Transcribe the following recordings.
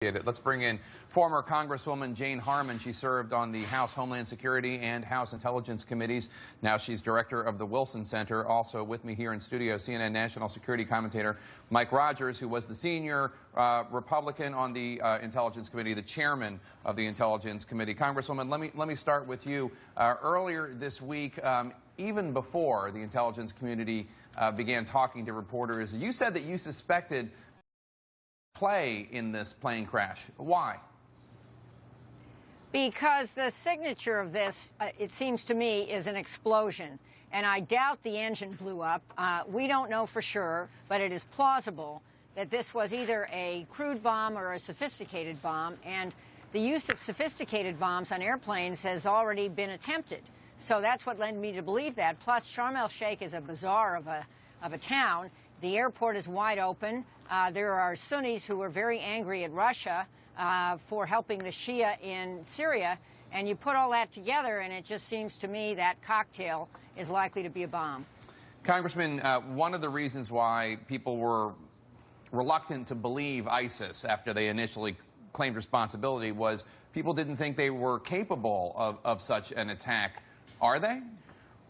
Let's bring in former Congresswoman Jane Harman. She served on the House Homeland Security and House Intelligence Committees. Now she's director of the Wilson Center. Also with me here in studio, CNN national security commentator Mike Rogers, who was the senior Republican on the Intelligence Committee, the chairman of the Intelligence Committee. Congresswoman, let me start with you. Earlier this week, even before the intelligence community began talking to reporters, you said that you suspected play in this plane crash. Why? Because the signature of this, it seems to me, is an explosion. And I doubt the engine blew up. We don't know for sure, but it is plausible that this was either a crude bomb or a sophisticated bomb. And the use of sophisticated bombs on airplanes has already been attempted. So that's what led me to believe that. Plus, Sharm el-Sheikh is a bazaar of a town. The airport is wide open. There are Sunnis who are very angry at Russia for helping the Shia in Syria. And you put all that together, and it just seems to me that cocktail is likely to be a bomb. Congressman, one of the reasons why people were reluctant to believe ISIS after they initially claimed responsibility was people didn't think they were capable of such an attack. Are they?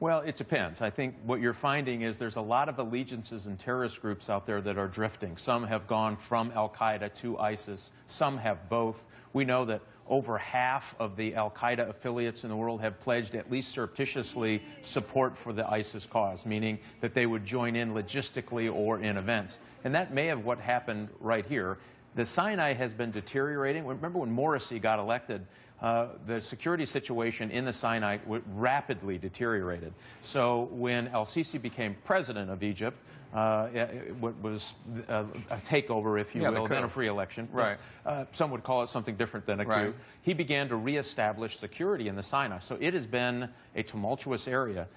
Well, it depends. I think what you're finding is there's a lot of allegiances and terrorist groups out there that are drifting. Some have gone from al-Qaeda to ISIS. Some have both. We know that over half of the al-Qaeda affiliates in the world have pledged at least surreptitiously support for the ISIS cause, meaning that they would join in logistically or in events. And that may have what happened right here. The Sinai has been deteriorating. Remember when Morsi got elected, the security situation in the Sinai rapidly deteriorated. So when el-Sisi became president of Egypt, what was a takeover, if you will, then a free election. Right. Some would call it something different than a coup. He began to reestablish security in the Sinai. So it has been a tumultuous area.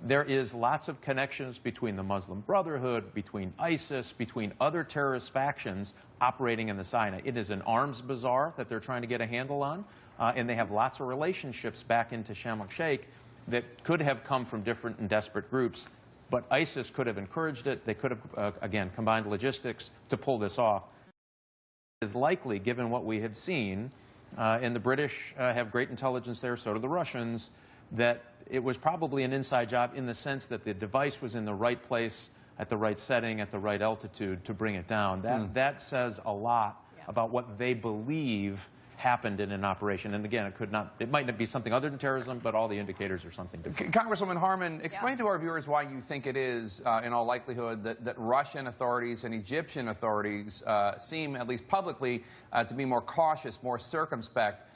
There is lots of connections between the Muslim Brotherhood, between ISIS, between other terrorist factions operating in the Sinai. It is an arms bazaar that they're trying to get a handle on, and they have lots of relationships back into Sharm el-Sheikh that could have come from different and desperate groups, but ISIS could have encouraged it. They could have, again, combined logistics to pull this off. It is likely, given what we have seen, and the British have great intelligence there, so do the Russians, that it was probably an inside job in the sense that the device was in the right place, at the right setting, at the right altitude to bring it down. That says a lot about what they believe happened in an operation. And again, it might not be something other than terrorism, but all the indicators are something different. Congresswoman Harman, explain to our viewers why you think it is, in all likelihood, that Russian authorities and Egyptian authorities seem, at least publicly, to be more cautious, more circumspect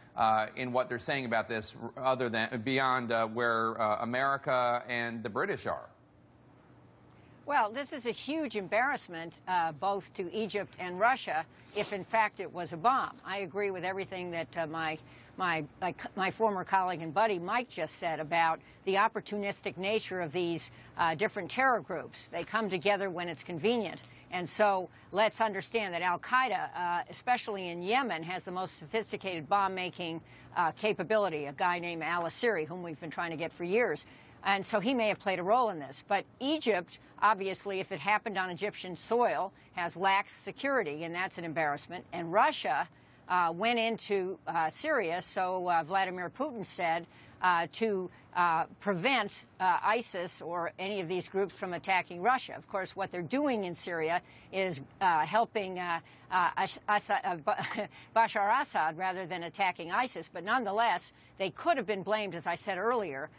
in what they're saying about this, other than beyond where America and the British are. Well, this is a huge embarrassment, both to Egypt and Russia, if in fact it was a bomb. I agree with everything that my former colleague and buddy Mike just said about the opportunistic nature of these different terror groups. They come together when it's convenient. And so let's understand that al-Qaeda, especially in Yemen, has the most sophisticated bomb-making capability, a guy named al-Asiri, whom we've been trying to get for years. And so he may have played a role in this. But Egypt, obviously, if it happened on Egyptian soil, has lax security, and that's an embarrassment. And Russia went into Syria, so Vladimir Putin said, to prevent ISIS or any of these groups from attacking Russia. Of course, what they're doing in Syria is helping Bashar Assad rather than attacking ISIS. But nonetheless, they could have been blamed, as I said earlier,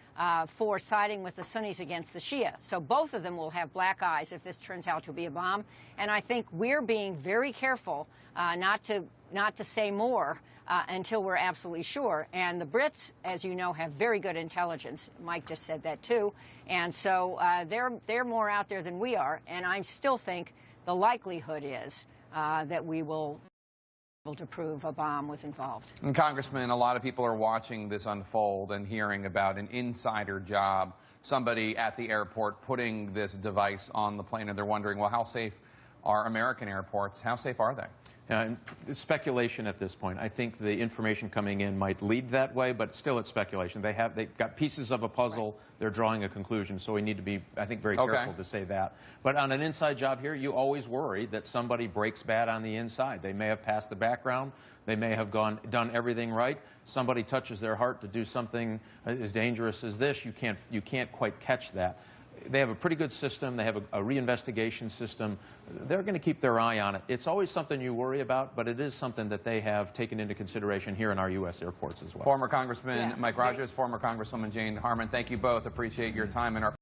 for siding with the Sunnis against the Shia. So both of them will have black eyes if this turns out to be a bomb. And I think we're being very careful not to say more until we're absolutely sure. And the Brits, as you know, have very good intelligence. Mike just said that, too. And so they're more out there than we are. And I still think the likelihood is that we will be able to prove a bomb was involved. And Congressman, a lot of people are watching this unfold and hearing about an insider job, somebody at the airport putting this device on the plane, and they're wondering, well, how safe are American airports? How safe are they? It's speculation at this point. I think the information coming in might lead that way, but still it's speculation. They've got pieces of a puzzle. Right. They're drawing a conclusion, so we need to be, I think, very careful to say that. But on an inside job here, you always worry that somebody breaks bad on the inside. They may have passed the background. They may have done everything right. Somebody touches their heart to do something as dangerous as this. You can't quite catch that. They have a pretty good system. They have a reinvestigation system. They're going to keep their eye on it. It's always something you worry about, but it is something that they have taken into consideration here in our U.S. airports as well. Former Congressman Mike Rogers, former Congresswoman Jane Harman, thank you both. Appreciate your time in our